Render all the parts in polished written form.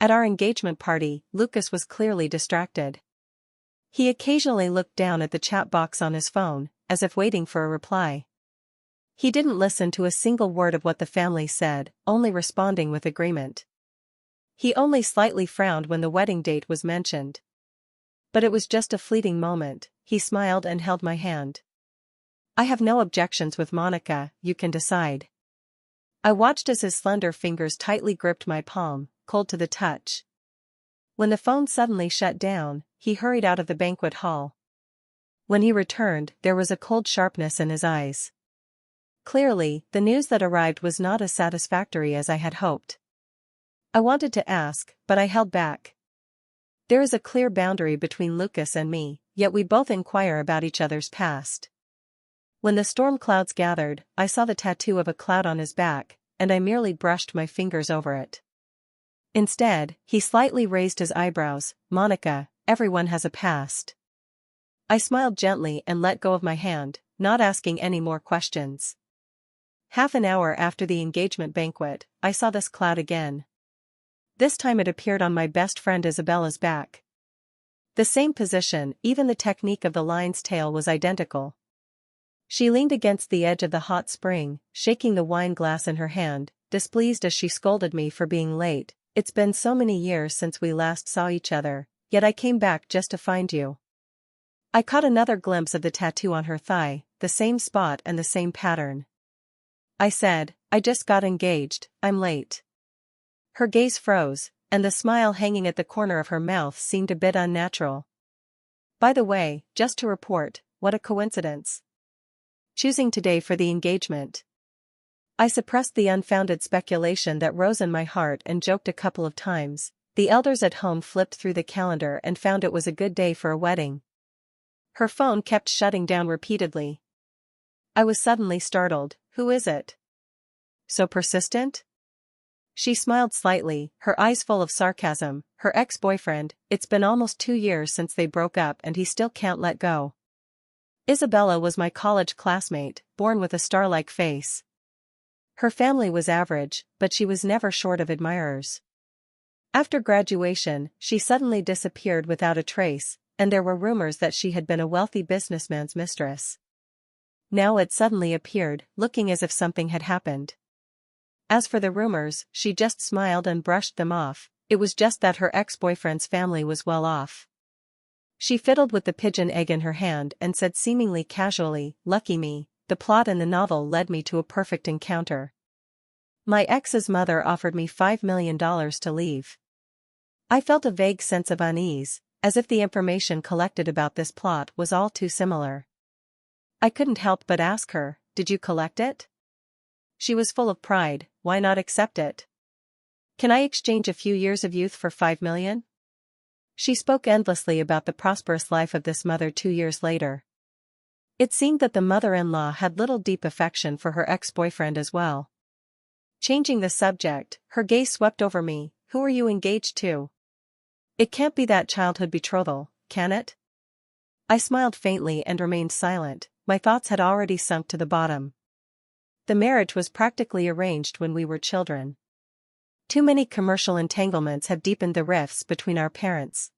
At our engagement party, Lucas was clearly distracted. He occasionally looked down at the chat box on his phone, as if waiting for a reply. He didn't listen to a single word of what the family said, only responding with agreement. He only slightly frowned when the wedding date was mentioned. But it was just a fleeting moment. He smiled and held my hand. "I have no objections with Monica, you can decide." I watched as his slender fingers tightly gripped my palm, cold to the touch. When the phone suddenly shut down, he hurried out of the banquet hall. When he returned, there was a cold sharpness in his eyes. Clearly, the news that arrived was not as satisfactory as I had hoped. I wanted to ask, but I held back. There is a clear boundary between Lucas and me, yet we both inquire about each other's past. When the storm clouds gathered, I saw the tattoo of a cloud on his back, and I merely brushed my fingers over it. Instead, he slightly raised his eyebrows. "Monica, everyone has a past." I smiled gently and let go of my hand, not asking any more questions. Half an hour after the engagement banquet, I saw this cloud again. This time it appeared on my best friend Isabella's back. The same position, even the technique of the lion's tail was identical. She leaned against the edge of the hot spring, shaking the wine glass in her hand, displeased as she scolded me for being late. "It's been so many years since we last saw each other, yet I came back just to find you." I caught another glimpse of the tattoo on her thigh, the same spot and the same pattern. I said, "I just got engaged, I'm late." Her gaze froze, and the smile hanging at the corner of her mouth seemed a bit unnatural. "By the way, just to report, what a coincidence. Choosing today for the engagement." I suppressed the unfounded speculation that rose in my heart and joked a couple of times. The elders at home flipped through the calendar and found it was a good day for a wedding. Her phone kept shutting down repeatedly. I was suddenly startled. "Who is it? So persistent?" She smiled slightly, her eyes full of sarcasm. "Her ex-boyfriend. It's been almost 2 years since they broke up and he still can't let go." Isabella was my college classmate, born with a star-like face. Her family was average, but she was never short of admirers. After graduation, she suddenly disappeared without a trace, and there were rumors that she had been a wealthy businessman's mistress. Now it suddenly appeared, looking as if something had happened. As for the rumors, she just smiled and brushed them off. It was just that her ex-boyfriend's family was well off. She fiddled with the pigeon egg in her hand and said seemingly casually, "Lucky me, the plot in the novel led me to a perfect encounter. My ex's mother offered me $5 million to leave." I felt a vague sense of unease, as if the information collected about this plot was all too similar. I couldn't help but ask her, "Did you collect it?" She was full of pride. "Why not accept it? Can I exchange a few years of youth for $5 million? She spoke endlessly about the prosperous life of this mother 2 years later. It seemed that the mother-in-law had little deep affection for her ex-boyfriend as well. Changing the subject, her gaze swept over me. "Who are you engaged to? It can't be that childhood betrothal, can it?" I smiled faintly and remained silent. My thoughts had already sunk to the bottom. The marriage was practically arranged when we were children. Too many commercial entanglements have deepened the rifts between our parents.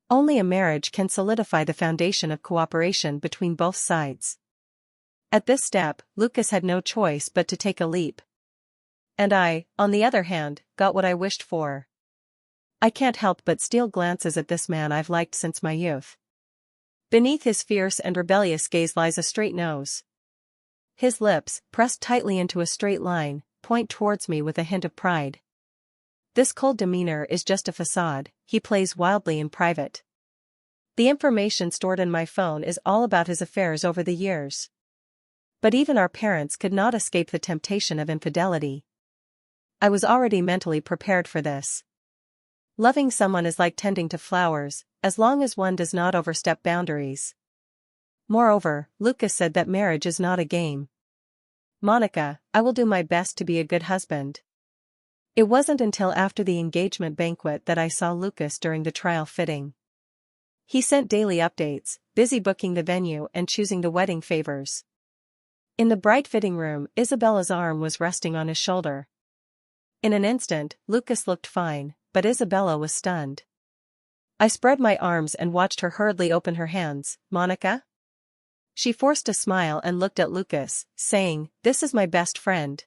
Only a marriage can solidify the foundation of cooperation between both sides. At this step, Lucas had no choice but to take a leap. And I, on the other hand, got what I wished for. I can't help but steal glances at this man I've liked since my youth. Beneath his fierce and rebellious gaze lies a straight nose. His lips, pressed tightly into a straight line, point towards me with a hint of pride. This cold demeanor is just a facade. He plays wildly in private. The information stored in my phone is all about his affairs over the years. But even our parents could not escape the temptation of infidelity. I was already mentally prepared for this. Loving someone is like tending to flowers, as long as one does not overstep boundaries. Moreover, Lucas said that marriage is not a game. "Monica, I will do my best to be a good husband." It wasn't until after the engagement banquet that I saw Lucas during the trial fitting. He sent daily updates, busy booking the venue and choosing the wedding favors. In the bright fitting room, Isabella's arm was resting on his shoulder. In an instant, Lucas looked fine, but Isabella was stunned. I spread my arms and watched her hurriedly open her hands. Monica? She forced a smile and looked at Lucas, saying, "This is my best friend."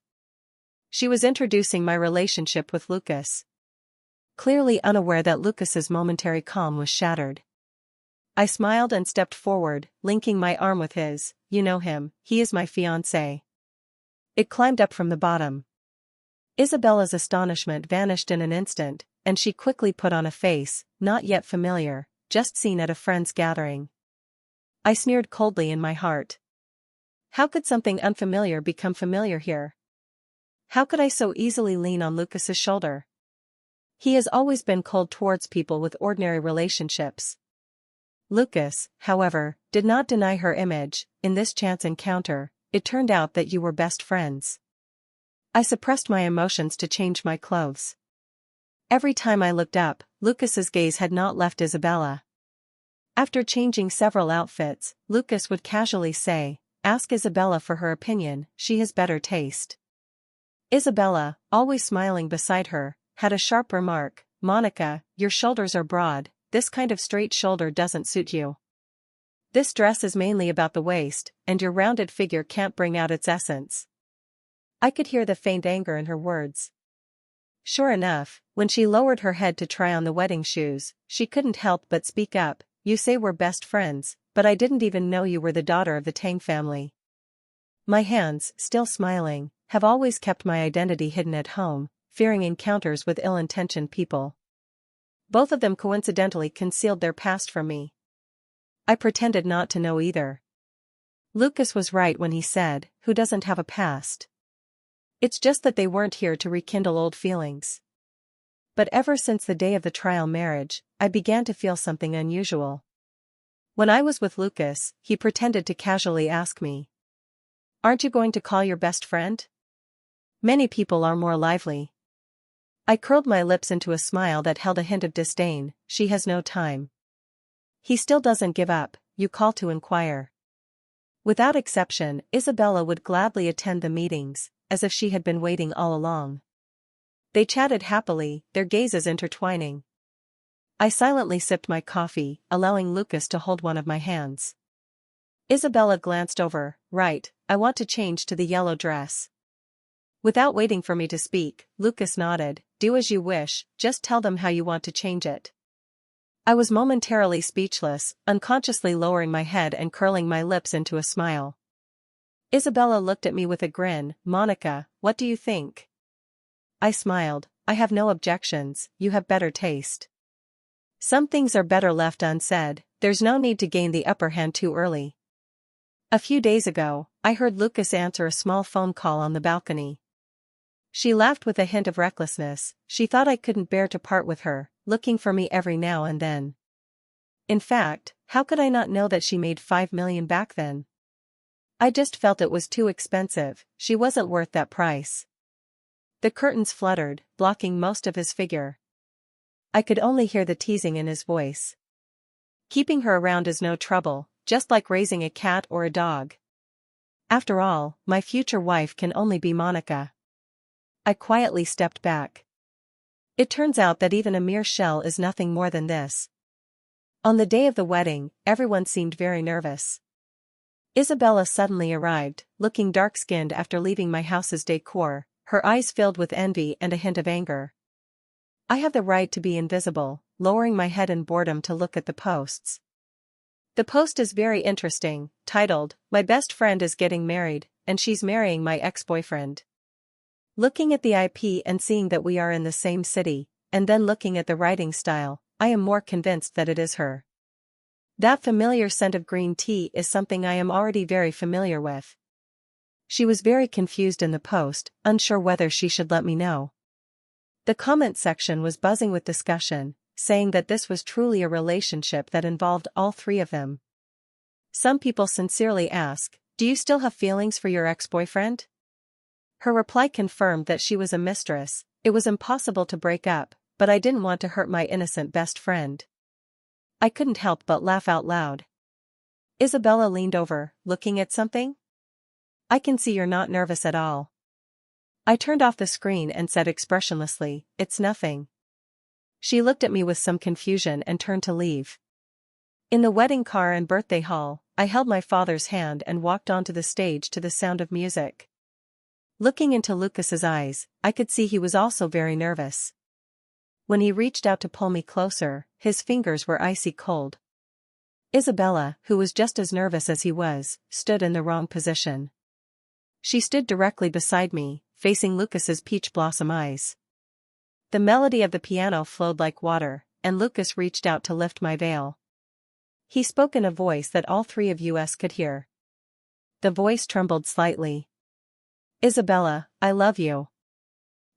She was introducing my relationship with Lucas. Clearly unaware that Lucas's momentary calm was shattered. I smiled and stepped forward, linking my arm with his. "You know him, he is my fiancé." It climbed up from the bottom. Isabella's astonishment vanished in an instant, and she quickly put on a face, not yet familiar, just seen at a friend's gathering. I sneered coldly in my heart. How could something unfamiliar become familiar here? How could I so easily lean on Lucas's shoulder? He has always been cold towards people with ordinary relationships. Lucas, however, did not deny her image. "In this chance encounter, it turned out that you were best friends." I suppressed my emotions to change my clothes. Every time I looked up, Lucas's gaze had not left Isabella. After changing several outfits, Lucas would casually say, "Ask Isabella for her opinion, she has better taste." Isabella, always smiling beside her, had a sharp remark. "Monica, your shoulders are broad, this kind of straight shoulder doesn't suit you. This dress is mainly about the waist, and your rounded figure can't bring out its essence." I could hear the faint anger in her words. Sure enough, when she lowered her head to try on the wedding shoes, she couldn't help but speak up. "You say we're best friends, but I didn't even know you were the daughter of the Tang family." My hands, still smiling, have always kept my identity hidden at home, fearing encounters with ill-intentioned people. Both of them coincidentally concealed their past from me. I pretended not to know either. Lucas was right when he said, "Who doesn't have a past?" It's just that they weren't here to rekindle old feelings. But ever since the day of the trial marriage, I began to feel something unusual. When I was with Lucas, he pretended to casually ask me, "Aren't you going to call your best friend? Many people are more lively." I curled my lips into a smile that held a hint of disdain. "She has no time." He still doesn't give up, you call to inquire. Without exception, Isabella would gladly attend the meetings, as if she had been waiting all along. They chatted happily, their gazes intertwining. I silently sipped my coffee, allowing Lucas to hold one of my hands. Isabella glanced over. "Right, I want to change to the yellow dress." Without waiting for me to speak, Lucas nodded. "Do as you wish, just tell them how you want to change it." I was momentarily speechless, unconsciously lowering my head and curling my lips into a smile. Isabella looked at me with a grin. "Monica, what do you think?" I smiled. "I have no objections, you have better taste. Some things are better left unsaid, there's no need to gain the upper hand too early." A few days ago, I heard Lucas answer a small phone call on the balcony. She laughed with a hint of recklessness. She thought I couldn't bear to part with her, looking for me every now and then. In fact, how could I not know that she made $5 million back then? I just felt it was too expensive, she wasn't worth that price. The curtains fluttered, blocking most of his figure. I could only hear the teasing in his voice. Keeping her around is no trouble, just like raising a cat or a dog. After all, my future wife can only be Monica. I quietly stepped back. It turns out that even a mere shell is nothing more than this. On the day of the wedding, everyone seemed very nervous. Isabella suddenly arrived, looking dark-skinned after leaving my house's decor, her eyes filled with envy and a hint of anger. I have the right to be invisible, lowering my head in boredom to look at the posts. The post is very interesting, titled, "My best friend is getting married, and she's marrying my ex-boyfriend." Looking at the IP and seeing that we are in the same city, and then looking at the writing style, I am more convinced that it is her. That familiar scent of green tea is something I am already very familiar with. She was very confused in the post, unsure whether she should let me know. The comment section was buzzing with discussion, saying that this was truly a relationship that involved all three of them. Some people sincerely ask, "Do you still have feelings for your ex-boyfriend?" Her reply confirmed that she was a mistress. It was impossible to break up, but I didn't want to hurt my innocent best friend. I couldn't help but laugh out loud. Isabella leaned over, looking at something. "I can see you're not nervous at all." I turned off the screen and said expressionlessly, "It's nothing." She looked at me with some confusion and turned to leave. In the wedding car and birthday hall, I held my father's hand and walked onto the stage to the sound of music. Looking into Lucas's eyes, I could see he was also very nervous. When he reached out to pull me closer, his fingers were icy cold. Isabella, who was just as nervous as he was, stood in the wrong position. She stood directly beside me, facing Lucas's peach blossom eyes. The melody of the piano flowed like water, and Lucas reached out to lift my veil. He spoke in a voice that all three of us could hear. The voice trembled slightly. "Isabella, I love you."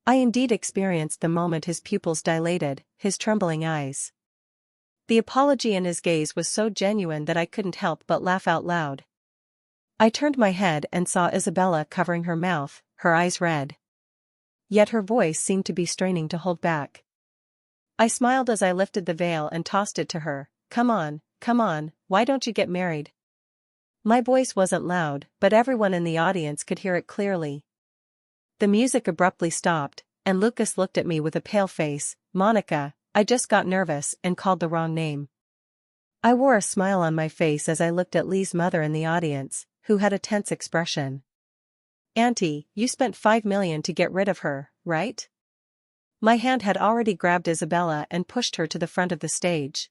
I indeed experienced the moment his pupils dilated, his trembling eyes. The apology in his gaze was so genuine that I couldn't help but laugh out loud. I turned my head and saw Isabella covering her mouth, her eyes red. Yet her voice seemed to be straining to hold back. I smiled as I lifted the veil and tossed it to her. Come on, why don't you get married?" My voice wasn't loud, but everyone in the audience could hear it clearly. The music abruptly stopped, and Lucas looked at me with a pale face. "Monica, I just got nervous and called the wrong name." I wore a smile on my face as I looked at Lee's mother in the audience, who had a tense expression. "Auntie, you spent $5 million to get rid of her, right?" My hand had already grabbed Isabella and pushed her to the front of the stage.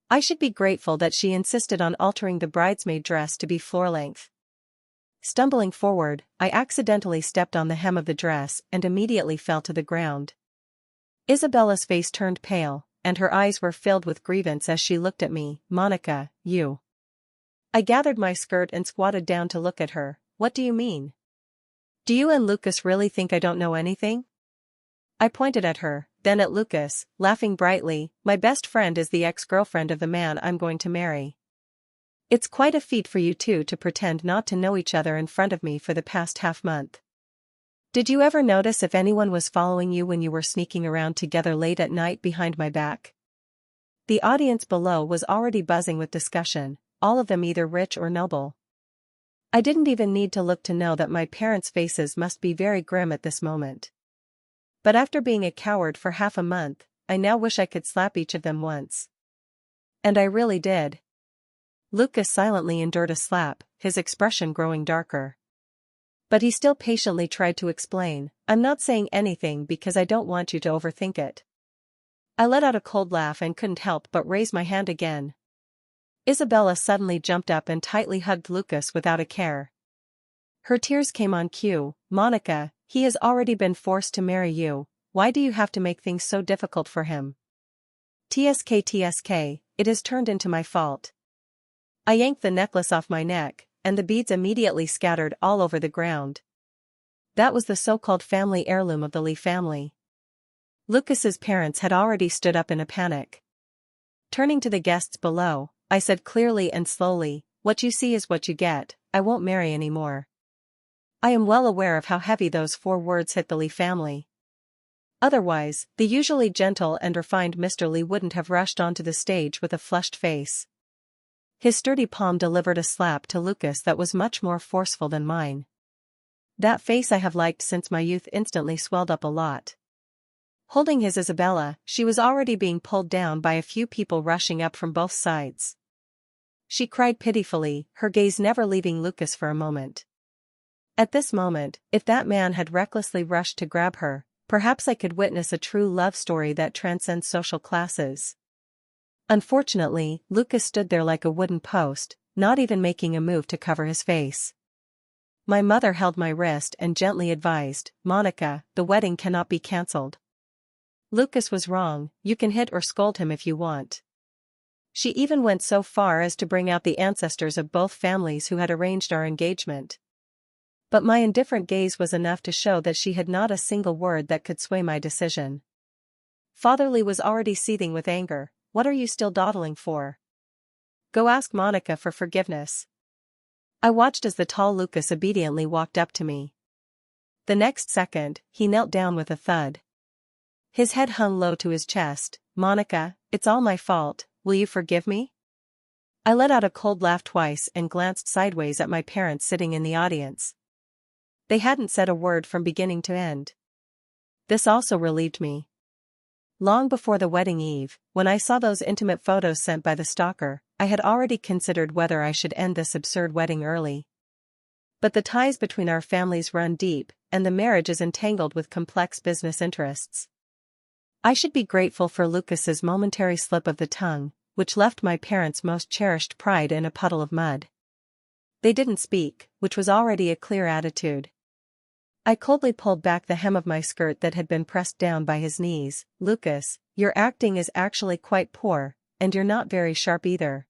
I should be grateful that she insisted on altering the bridesmaid dress to be floor-length. Stumbling forward, I accidentally stepped on the hem of the dress and immediately fell to the ground. Isabella's face turned pale, and her eyes were filled with grievance as she looked at me. "Monica, you..." I gathered my skirt and squatted down to look at her. "What do you mean? Do you and Lucas really think I don't know anything?" I pointed at her, then at Lucas, laughing brightly. "My best friend is the ex-girlfriend of the man I'm going to marry. It's quite a feat for you two to pretend not to know each other in front of me for the past half-month. Did you ever notice if anyone was following you when you were sneaking around together late at night behind my back?" The audience below was already buzzing with discussion, all of them either rich or noble. I didn't even need to look to know that my parents' faces must be very grim at this moment. But after being a coward for half a month, I now wish I could slap each of them once. And I really did. Lucas silently endured a slap, his expression growing darker. But he still patiently tried to explain. "I'm not saying anything because I don't want you to overthink it." I let out a cold laugh and couldn't help but raise my hand again. Isabella suddenly jumped up and tightly hugged Lucas without a care. Her tears came on cue. "Monica, he has already been forced to marry you. Why do you have to make things so difficult for him?" TSK, it has turned into my fault." I yanked the necklace off my neck, and the beads immediately scattered all over the ground. That was the so-called family heirloom of the Lee family. Lucas's parents had already stood up in a panic. Turning to the guests below, I said clearly and slowly, "What you see is what you get. I won't marry anymore." I am well aware of how heavy those 4 words hit the Lee family. Otherwise, the usually gentle and refined Mr. Lee wouldn't have rushed onto the stage with a flushed face. His sturdy palm delivered a slap to Lucas that was much more forceful than mine. That face I have liked since my youth instantly swelled up a lot. Holding his Isabella, she was already being pulled down by a few people rushing up from both sides. She cried pitifully, her gaze never leaving Lucas for a moment. At this moment, if that man had recklessly rushed to grab her, perhaps I could witness a true love story that transcends social classes. Unfortunately, Lucas stood there like a wooden post, not even making a move to cover his face. My mother held my wrist and gently advised, "Monica, the wedding cannot be cancelled. Lucas was wrong, you can hit or scold him if you want." She even went so far as to bring out the ancestors of both families who had arranged our engagement. But my indifferent gaze was enough to show that she had not a single word that could sway my decision. Father Lee was already seething with anger. "What are you still dawdling for? Go ask Monica for forgiveness." I watched as the tall Lucas obediently walked up to me. The next second, he knelt down with a thud. His head hung low to his chest. "Monica, it's all my fault, will you forgive me?" I let out a cold laugh twice and glanced sideways at my parents sitting in the audience. They hadn't said a word from beginning to end. This also relieved me. long before the wedding eve, when I saw those intimate photos sent by the stalker, I had already considered whether I should end this absurd wedding early. But the ties between our families run deep, and the marriage is entangled with complex business interests. I should be grateful for Lucas's momentary slip of the tongue, which left my parents' most cherished pride in a puddle of mud. They didn't speak, which was already a clear attitude. I coldly pulled back the hem of my skirt that had been pressed down by his knees. Lucas, your acting is actually quite poor, and you're not very sharp either.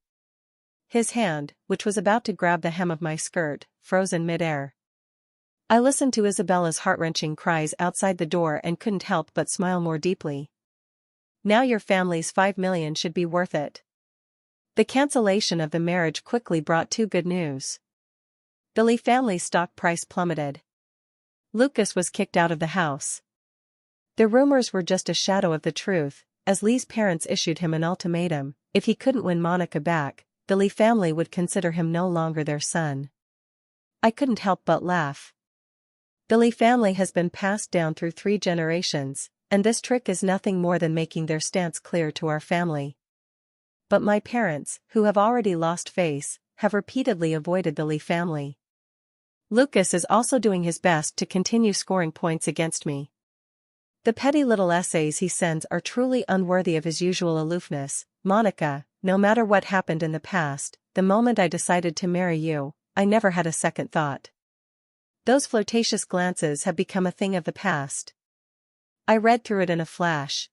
His hand, which was about to grab the hem of my skirt, froze in midair. I listened to Isabella's heart-wrenching cries outside the door and couldn't help but smile more deeply. Now your family's $5 million should be worth it. The cancellation of the marriage quickly brought two good news. The Lee family's stock price plummeted. Lucas was kicked out of the house. The rumors were just a shadow of the truth, as Lee's parents issued him an ultimatum: if he couldn't win Monica back, the Lee family would consider him no longer their son. I couldn't help but laugh. The Lee family has been passed down through 3 generations, and this trick is nothing more than making their stance clear to our family. But my parents, who have already lost face, have repeatedly avoided the Lee family. Lucas is also doing his best to continue scoring points against me. The petty little essays he sends are truly unworthy of his usual aloofness. Monica, no matter what happened in the past, the moment I decided to marry you, I never had a second thought. Those flirtatious glances have become a thing of the past. I read through it in a flash.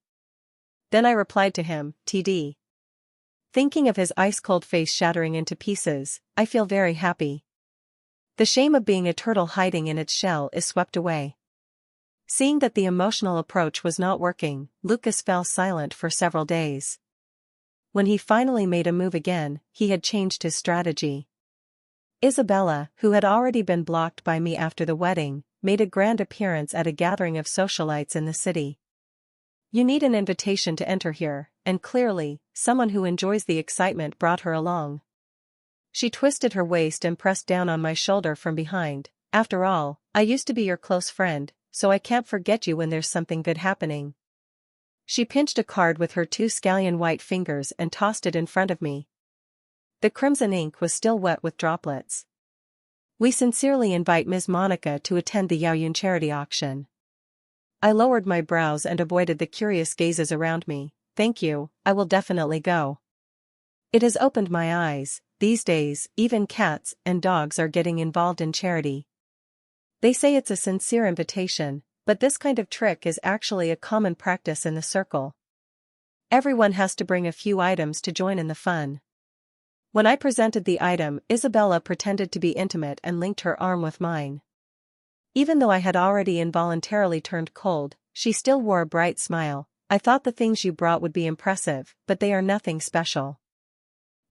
Then I replied to him, TD. Thinking of his ice-cold face shattering into pieces, I feel very happy. The shame of being a turtle hiding in its shell is swept away. Seeing that the emotional approach was not working, Lucas fell silent for several days. When he finally made a move again, he had changed his strategy. Isabella, who had already been blocked by me after the wedding, made a grand appearance at a gathering of socialites in the city. You need an invitation to enter here, and clearly, someone who enjoys the excitement brought her along. She twisted her waist and pressed down on my shoulder from behind. After all, I used to be your close friend, so I can't forget you when there's something good happening. She pinched a card with her 2 scallion white fingers and tossed it in front of me. The crimson ink was still wet with droplets. We sincerely invite Ms. Monica to attend the Yaoyun charity auction. I lowered my brows and avoided the curious gazes around me. Thank you, I will definitely go. It has opened my eyes. These days, even cats and dogs are getting involved in charity. They say it's a sincere invitation, but this kind of trick is actually a common practice in the circle. Everyone has to bring a few items to join in the fun. When I presented the item, Isabella pretended to be intimate and linked her arm with mine. Even though I had already involuntarily turned cold, she still wore a bright smile. I thought the things you brought would be impressive, but they are nothing special.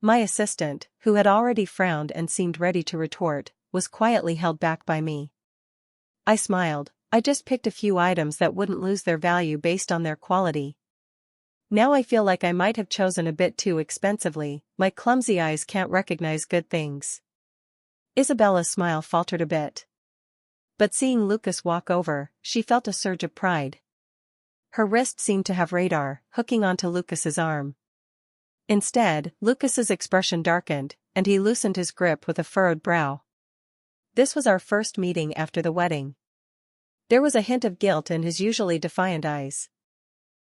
My assistant, who had already frowned and seemed ready to retort, was quietly held back by me. I smiled. I just picked a few items that wouldn't lose their value based on their quality. Now I feel like I might have chosen a bit too expensively. My clumsy eyes can't recognize good things. Isabella's smile faltered a bit. But seeing Lucas walk over, she felt a surge of pride. Her wrist seemed to have radar, hooking onto Lucas's arm. Instead, Lucas's expression darkened, and he loosened his grip with a furrowed brow. This was our first meeting after the wedding. There was a hint of guilt in his usually defiant eyes.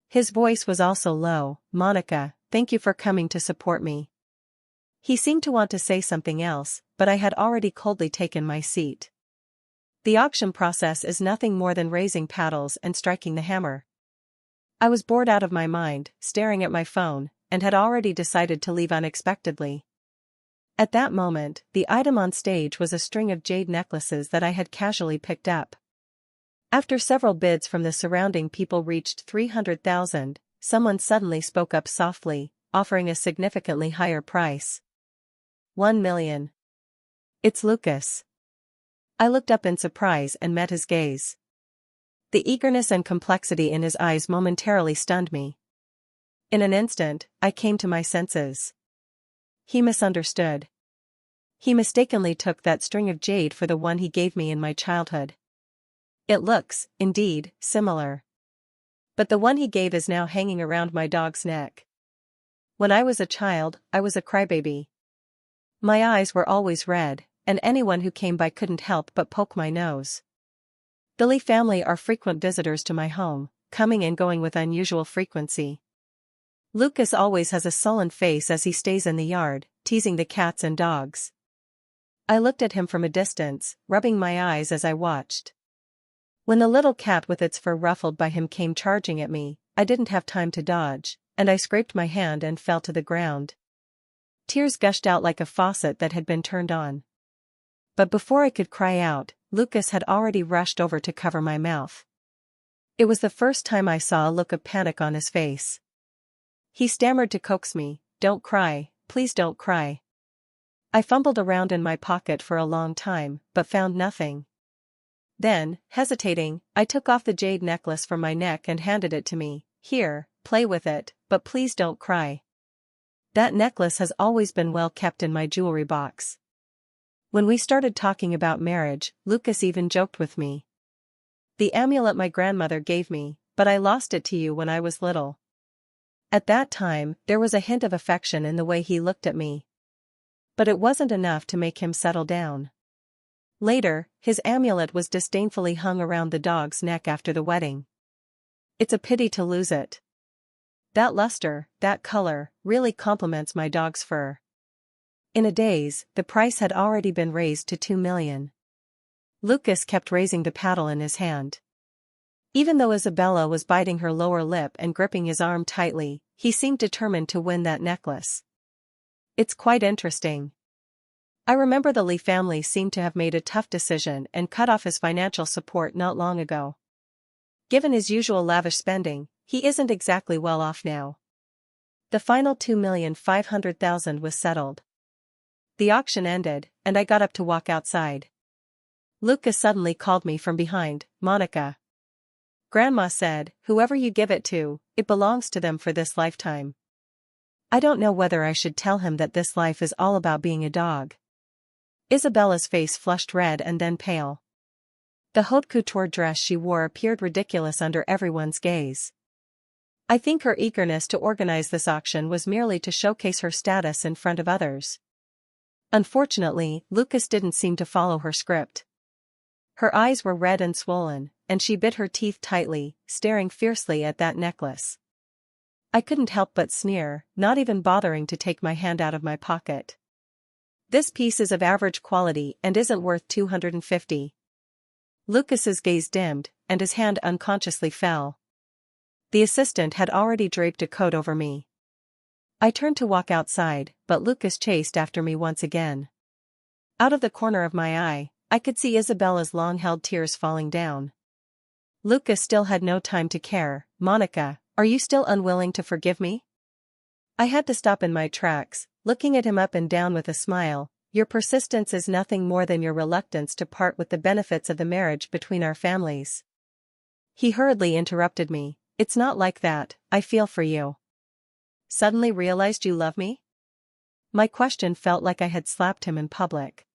His voice was also low. Monica, thank you for coming to support me. He seemed to want to say something else, but I had already coldly taken my seat. The auction process is nothing more than raising paddles and striking the hammer. I was bored out of my mind, staring at my phone, and had already decided to leave unexpectedly. At that moment, the item on stage was a string of jade necklaces that I had casually picked up. After several bids from the surrounding people reached 300,000, someone suddenly spoke up softly, offering a significantly higher price. 1 million. It's Lucas. I looked up in surprise and met his gaze. The eagerness and complexity in his eyes momentarily stunned me. In an instant, I came to my senses. He misunderstood. He mistakenly took that string of jade for the one he gave me in my childhood. It looks, indeed, similar. but the one he gave is now hanging around my dog's neck. When I was a child, I was a crybaby. My eyes were always red, and anyone who came by couldn't help but poke my nose. The Lee family are frequent visitors to my home, coming and going with unusual frequency. Lucas always has a sullen face as he stays in the yard, teasing the cats and dogs. I looked at him from a distance, rubbing my eyes as I watched. When the little cat with its fur ruffled by him came charging at me, I didn't have time to dodge, and I scraped my hand and fell to the ground. Tears gushed out like a faucet that had been turned on. But before I could cry out, Lucas had already rushed over to cover my mouth. It was the first time I saw a look of panic on his face. He stammered to coax me, "Don't cry, please don't cry." I fumbled around in my pocket for a long time, but found nothing. Then, hesitating, I took off the jade necklace from my neck and handed it to me. "Here, play with it, but please don't cry." That necklace has always been well kept in my jewelry box. When we started talking about marriage, Lucas even joked with me. "The amulet my grandmother gave me, but I lost it to you when I was little." At that time, there was a hint of affection in the way he looked at me. But it wasn't enough to make him settle down. Later, his amulet was disdainfully hung around the dog's neck after the wedding. "It's a pity to lose it. That luster, that color, really complements my dog's fur." In a daze, the price had already been raised to $2 million. Lucas kept raising the paddle in his hand. Even though Isabella was biting her lower lip and gripping his arm tightly, he seemed determined to win that necklace. It's quite interesting. I remember the Lee family seemed to have made a tough decision and cut off his financial support not long ago. Given his usual lavish spending, he isn't exactly well off now. The final $2,500,000 was settled. The auction ended, and I got up to walk outside. Lucas suddenly called me from behind. "Monica." "Grandma said, whoever you give it to, it belongs to them for this lifetime." I don't know whether I should tell him that this life is all about being a dog. Isabella's face flushed red and then pale. The haute couture dress she wore appeared ridiculous under everyone's gaze. I think her eagerness to organize this auction was merely to showcase her status in front of others. Unfortunately, Lucas didn't seem to follow her script. Her eyes were red and swollen, and she bit her teeth tightly, staring fiercely at that necklace. I couldn't help but sneer, not even bothering to take my hand out of my pocket. "This piece is of average quality and isn't worth $250. Lucas's gaze dimmed, and his hand unconsciously fell. The assistant had already draped a coat over me. I turned to walk outside, but Lucas chased after me once again. Out of the corner of my eye, I could see Isabella's long-held tears falling down. Lucas still had no time to care. "Monica, are you still unwilling to forgive me?" I had to stop in my tracks, looking at him up and down with a smile. "Your persistence is nothing more than your reluctance to part with the benefits of the marriage between our families." He hurriedly interrupted me. "It's not like that, I feel for you." "Suddenly realized you love me?" My question felt like I had slapped him in public.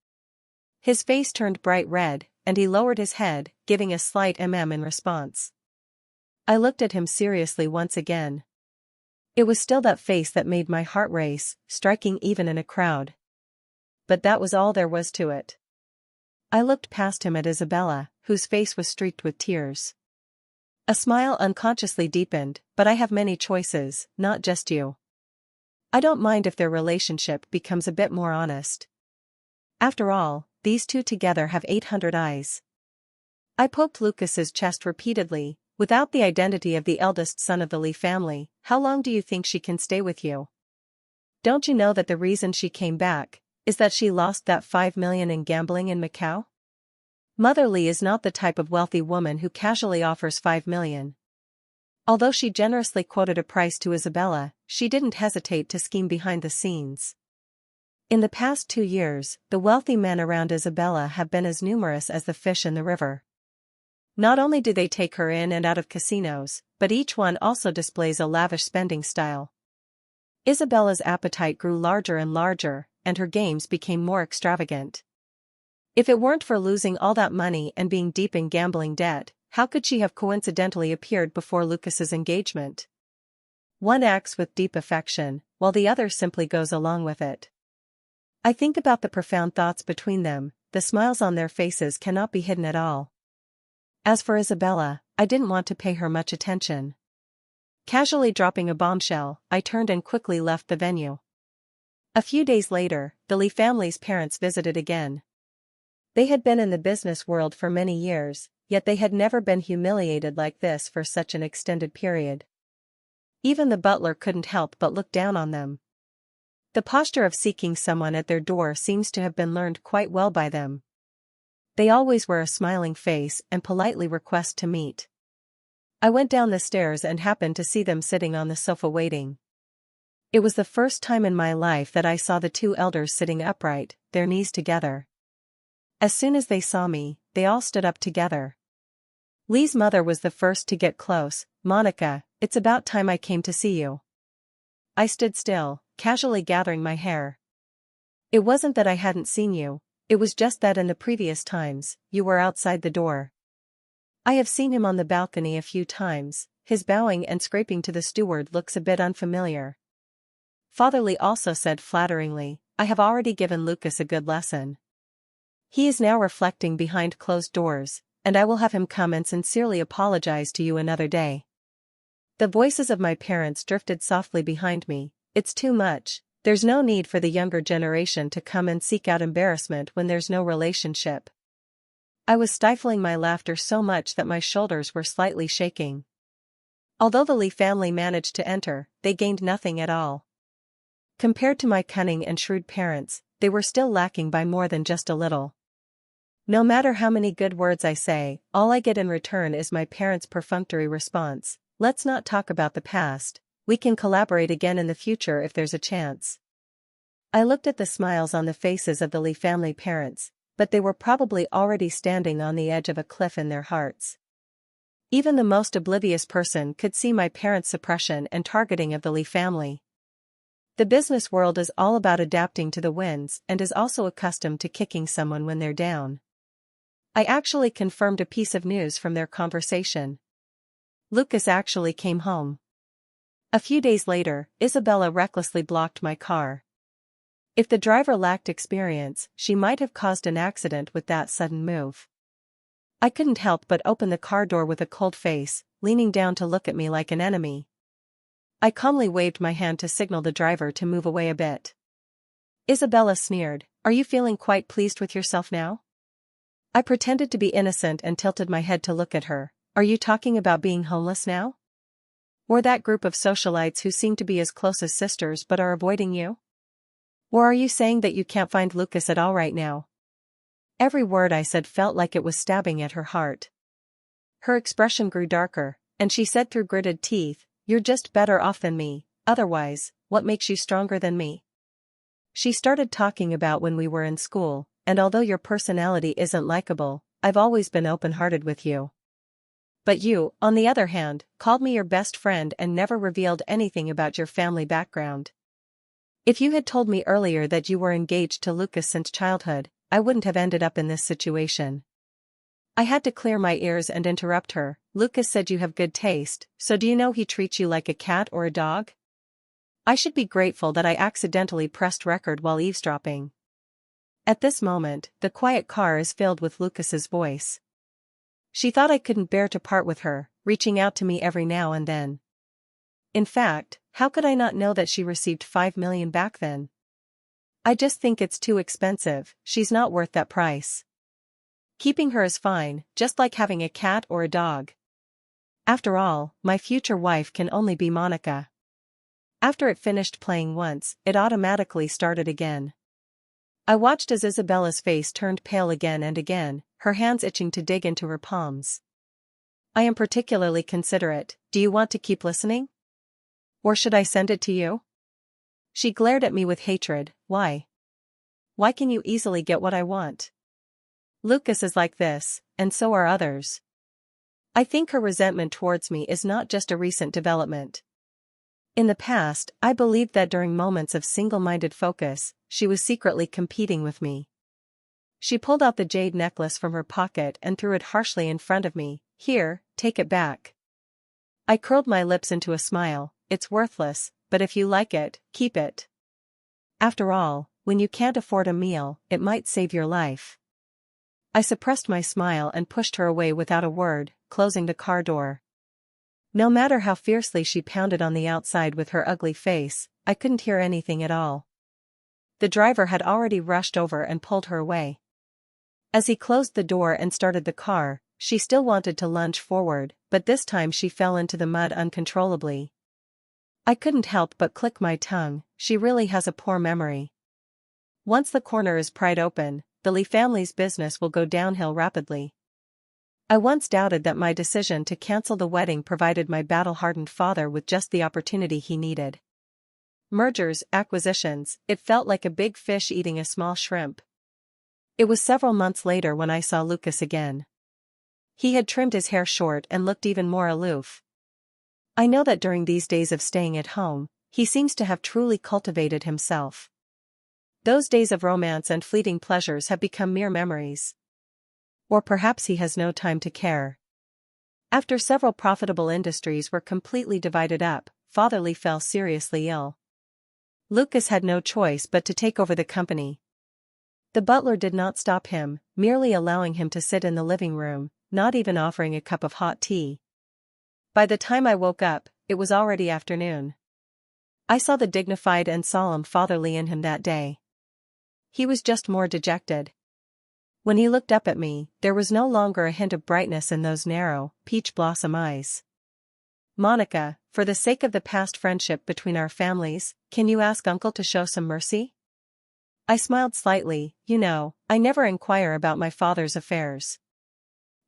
His face turned bright red, and he lowered his head, giving a slight in response. I looked at him seriously once again. It was still that face that made my heart race, striking even in a crowd. But that was all there was to it. I looked past him at Isabella, whose face was streaked with tears. A smile unconsciously deepened. "But I have many choices, not just you. I don't mind if their relationship becomes a bit more honest. After all, these two together have 800 eyes." I poked Lucas's chest repeatedly. "Without the identity of the eldest son of the Lee family, how long do you think she can stay with you? Don't you know that the reason she came back is that she lost that $5 million in gambling in Macau? Mother Lee is not the type of wealthy woman who casually offers $5 million. Although she generously quoted a price to Isabella, she didn't hesitate to scheme behind the scenes. In the past 2 years, the wealthy men around Isabella have been as numerous as the fish in the river. Not only do they take her in and out of casinos, but each one also displays a lavish spending style. Isabella's appetite grew larger and larger, and her games became more extravagant. If it weren't for losing all that money and being deep in gambling debt, how could she have coincidentally appeared before Lucas's engagement? One acts with deep affection, while the other simply goes along with it. I think about the profound thoughts between them, the smiles on their faces cannot be hidden at all. As for Isabella, I didn't want to pay her much attention. Casually dropping a bombshell, I turned and quickly left the venue. A few days later, the Lee family's parents visited again. They had been in the business world for many years, yet they had never been humiliated like this for such an extended period. Even the butler couldn't help but look down on them. The posture of seeking someone at their door seems to have been learned quite well by them. They always wear a smiling face and politely request to meet. I went down the stairs and happened to see them sitting on the sofa waiting. It was the first time in my life that I saw the two elders sitting upright, their knees together. As soon as they saw me, they all stood up together. Lee's mother was the first to get close. "Monica, it's about time I came to see you." I stood still, casually gathering my hair. "It wasn't that I hadn't seen you, it was just that in the previous times, you were outside the door. I have seen him on the balcony a few times, his bowing and scraping to the steward looks a bit unfamiliar." Father Lee also said flatteringly, "I have already given Lucas a good lesson. He is now reflecting behind closed doors, and I will have him come and sincerely apologize to you another day." The voices of my parents drifted softly behind me. "It's too much, there's no need for the younger generation to come and seek out embarrassment when there's no relationship." I was stifling my laughter so much that my shoulders were slightly shaking. Although the Lee family managed to enter, they gained nothing at all. Compared to my cunning and shrewd parents, they were still lacking by more than just a little. No matter how many good words I say, all I get in return is my parents' perfunctory response, "Let's not talk about the past, we can collaborate again in the future if there's a chance." I looked at the smiles on the faces of the Lee family parents, but they were probably already standing on the edge of a cliff in their hearts. Even the most oblivious person could see my parents' suppression and targeting of the Lee family. The business world is all about adapting to the winds and is also accustomed to kicking someone when they're down. I actually confirmed a piece of news from their conversation. Lucas actually came home. A few days later, Isabella recklessly blocked my car. If the driver lacked experience, she might have caused an accident with that sudden move. I couldn't help but open the car door with a cold face, leaning down to look at me like an enemy. I calmly waved my hand to signal the driver to move away a bit. Isabella sneered, "Are you feeling quite pleased with yourself now?" I pretended to be innocent and tilted my head to look at her. "Are you talking about being homeless now? Or that group of socialites who seem to be as close as sisters but are avoiding you? Or are you saying that you can't find Lucas at all right now?" Every word I said felt like it was stabbing at her heart. Her expression grew darker, and she said through gritted teeth, "You're just better off than me, otherwise, what makes you stronger than me?" She started talking about when we were in school, and although your personality isn't likable, I've always been open-hearted with you. But you, on the other hand, called me your best friend and never revealed anything about your family background. If you had told me earlier that you were engaged to Lucas since childhood, I wouldn't have ended up in this situation. I had to clear my ears and interrupt her. "Lucas said you have good taste, so do you know he treats you like a cat or a dog? I should be grateful that I accidentally pressed record while eavesdropping." At this moment, the quiet car is filled with Lucas's voice. She thought I couldn't bear to part with her, reaching out to me every now and then. In fact, how could I not know that she received $5 million back then? "I just think it's too expensive, she's not worth that price. Keeping her is fine, just like having a cat or a dog. After all, my future wife can only be Monica." After it finished playing once, it automatically started again. I watched as Isabella's face turned pale again and again, her hands itching to dig into her palms. "I am particularly considerate, do you want to keep listening? Or should I send it to you?" She glared at me with hatred. "Why? Why can you easily get what I want? Lucas is like this, and so are others." I think her resentment towards me is not just a recent development. In the past, I believed that during moments of single-minded focus, she was secretly competing with me. She pulled out the jade necklace from her pocket and threw it harshly in front of me. "Here, take it back." I curled my lips into a smile. "It's worthless, but if you like it, keep it. After all, when you can't afford a meal, it might save your life." I suppressed my smile and pushed her away without a word, closing the car door. No matter how fiercely she pounded on the outside with her ugly face, I couldn't hear anything at all. The driver had already rushed over and pulled her away. As he closed the door and started the car, she still wanted to lunge forward, but this time she fell into the mud uncontrollably. I couldn't help but click my tongue. She really has a poor memory. Once the corner is pried open, the Lee family's business will go downhill rapidly. I once doubted that my decision to cancel the wedding provided my battle-hardened father with just the opportunity he needed. Mergers, acquisitions, it felt like a big fish eating a small shrimp. It was several months later when I saw Lucas again. He had trimmed his hair short and looked even more aloof. I know that during these days of staying at home, he seems to have truly cultivated himself. Those days of romance and fleeting pleasures have become mere memories. Or perhaps he has no time to care. After several profitable industries were completely divided up, Father Lee fell seriously ill. Lucas had no choice but to take over the company. The butler did not stop him, merely allowing him to sit in the living room, not even offering a cup of hot tea. By the time I woke up, it was already afternoon. I saw the dignified and solemn Father Lee in him that day. He was just more dejected. When he looked up at me, there was no longer a hint of brightness in those narrow, peach-blossom eyes. "Monica, for the sake of the past friendship between our families, can you ask Uncle to show some mercy?" I smiled slightly. "You know, I never inquire about my father's affairs."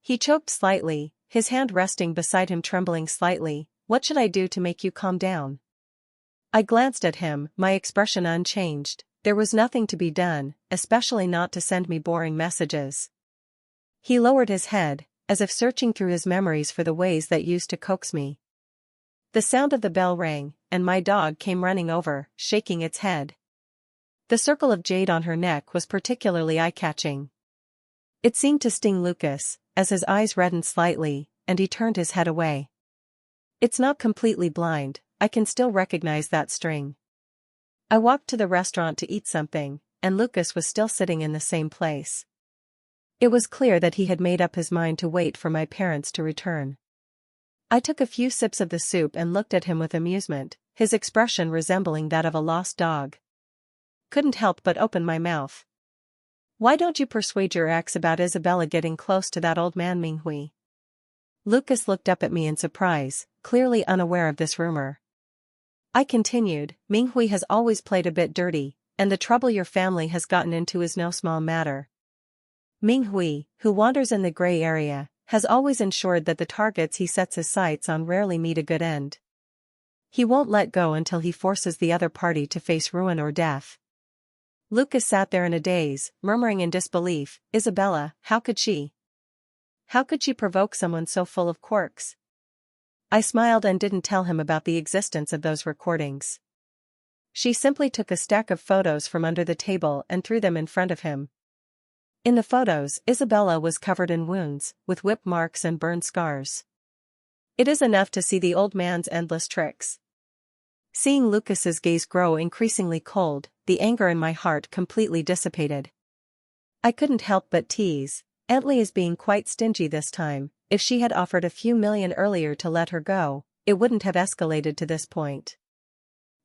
He choked slightly, his hand resting beside him trembling slightly. "What should I do to make you calm down?" I glanced at him, my expression unchanged. There was nothing to be done, especially not to send me boring messages. He lowered his head, as if searching through his memories for the ways that used to coax me. The sound of the bell rang, and my dog came running over, shaking its head. The circle of jade on her neck was particularly eye-catching. It seemed to sting Lucas, as his eyes reddened slightly, and he turned his head away. "It's not completely blind, I can still recognize that string." I walked to the restaurant to eat something, and Lucas was still sitting in the same place. It was clear that he had made up his mind to wait for my parents to return. I took a few sips of the soup and looked at him with amusement, his expression resembling that of a lost dog. Couldn't help but open my mouth. "Why don't you persuade your ex about Isabella getting close to that old man Minghui?" Lucas looked up at me in surprise, clearly unaware of this rumor. I continued, "Minghui has always played a bit dirty, and the trouble your family has gotten into is no small matter. Minghui, who wanders in the gray area, has always ensured that the targets he sets his sights on rarely meet a good end. He won't let go until he forces the other party to face ruin or death." Lucas sat there in a daze, murmuring in disbelief, "Isabella, how could she? How could she provoke someone so full of quirks?" I smiled and didn't tell him about the existence of those recordings. She simply took a stack of photos from under the table and threw them in front of him. In the photos, Isabella was covered in wounds, with whip marks and burn scars. It is enough to see the old man's endless tricks. Seeing Lucas's gaze grow increasingly cold, the anger in my heart completely dissipated. I couldn't help but tease, "Aunt Lee is being quite stingy this time. If she had offered a few million earlier to let her go, it wouldn't have escalated to this point."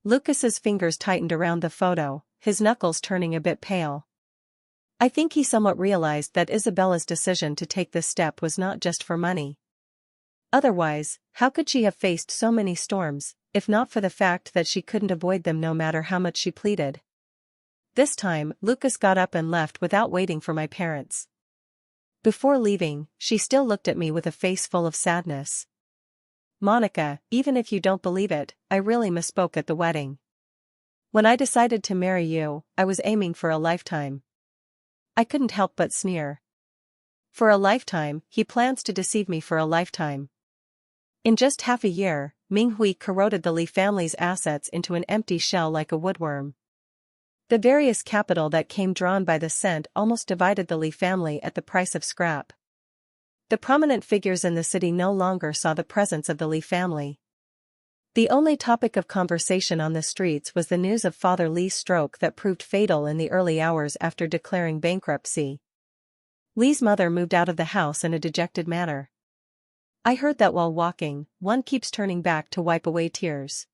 Lucas's fingers tightened around the photo, his knuckles turning a bit pale. I think he somewhat realized that Isabella's decision to take this step was not just for money. Otherwise, how could she have faced so many storms, if not for the fact that she couldn't avoid them no matter how much she pleaded? This time, Lucas got up and left without waiting for my parents. Before leaving, she still looked at me with a face full of sadness. "Monica, even if you don't believe it, I really misspoke at the wedding. When I decided to marry you, I was aiming for a lifetime." I couldn't help but sneer. For a lifetime, he plans to deceive me for a lifetime. In just half a year, Minghui corroded the Lee family's assets into an empty shell like a woodworm. The various capital that came drawn by the scent almost divided the Lee family at the price of scrap. The prominent figures in the city no longer saw the presence of the Lee family. The only topic of conversation on the streets was the news of Father Lee's stroke that proved fatal in the early hours after declaring bankruptcy. Lee's mother moved out of the house in a dejected manner. I heard that while walking, one keeps turning back to wipe away tears.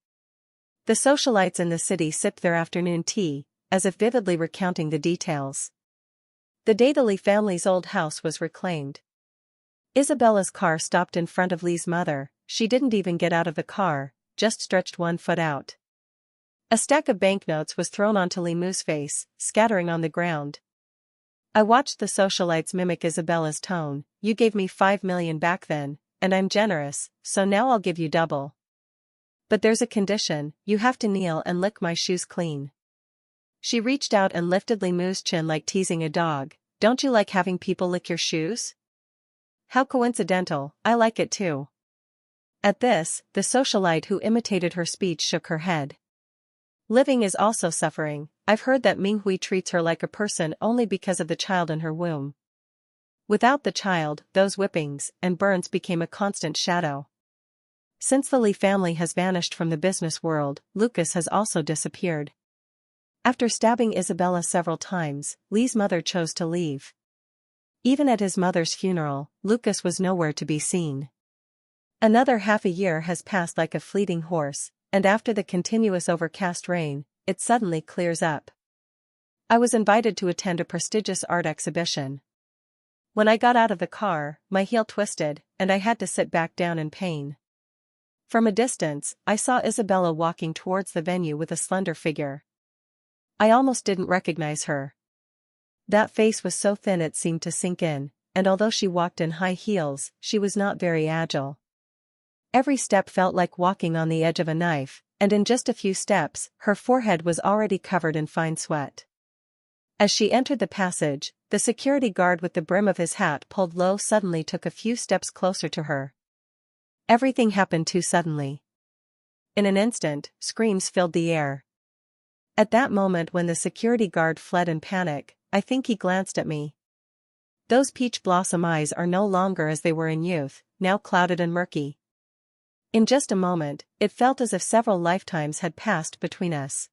The socialites in the city sipped their afternoon tea, as if vividly recounting the details. The day the Lee family's old house was reclaimed. Isabella's car stopped in front of Lee's mother. She didn't even get out of the car, just stretched one foot out. A stack of banknotes was thrown onto Lee Moo's face, scattering on the ground. I watched the socialites mimic Isabella's tone. You gave me $5 million back then, and I'm generous, so now I'll give you double. But there's a condition, you have to kneel and lick my shoes clean. She reached out and lifted Lee Moo's chin like teasing a dog. Don't you like having people lick your shoes? How coincidental, I like it too. At this, the socialite who imitated her speech shook her head. Living is also suffering. I've heard that Minghui treats her like a person only because of the child in her womb. Without the child, those whippings and burns became a constant shadow. Since the Lee family has vanished from the business world, Lucas has also disappeared. After stabbing Isabella several times, Lee's mother chose to leave. Even at his mother's funeral, Lucas was nowhere to be seen. Another half a year has passed like a fleeting horse, and after the continuous overcast rain, it suddenly clears up. I was invited to attend a prestigious art exhibition. When I got out of the car, my heel twisted, and I had to sit back down in pain. From a distance, I saw Isabella walking towards the venue with a slender figure. I almost didn't recognize her. That face was so thin it seemed to sink in, and although she walked in high heels, she was not very agile. Every step felt like walking on the edge of a knife, and in just a few steps, her forehead was already covered in fine sweat. As she entered the passage, the security guard with the brim of his hat pulled low suddenly took a few steps closer to her. Everything happened too suddenly. In an instant, screams filled the air. At that moment when the security guard fled in panic, I think he glanced at me. Those peach blossom eyes are no longer as they were in youth, now clouded and murky. In just a moment, it felt as if several lifetimes had passed between us.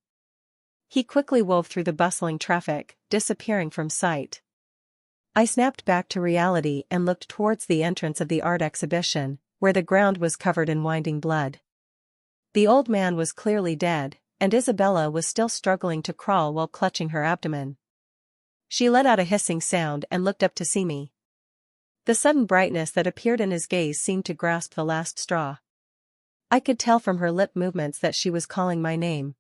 He quickly wove through the bustling traffic, disappearing from sight. I snapped back to reality and looked towards the entrance of the art exhibition, where the ground was covered in winding blood. The old man was clearly dead, and Isabella was still struggling to crawl while clutching her abdomen. She let out a hissing sound and looked up to see me. The sudden brightness that appeared in his gaze seemed to grasp the last straw. I could tell from her lip movements that she was calling my name.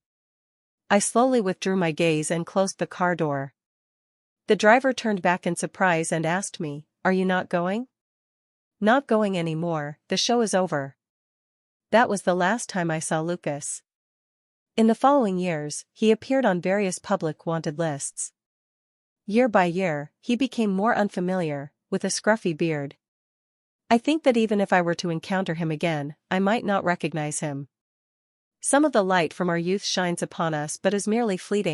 I slowly withdrew my gaze and closed the car door. The driver turned back in surprise and asked me, "Are you not going?" "Not going anymore, the show is over." That was the last time I saw Lucas. In the following years, he appeared on various public wanted lists. Year by year, he became more unfamiliar, with a scruffy beard. I think that even if I were to encounter him again, I might not recognize him. Some of the light from our youth shines upon us but is merely fleeting.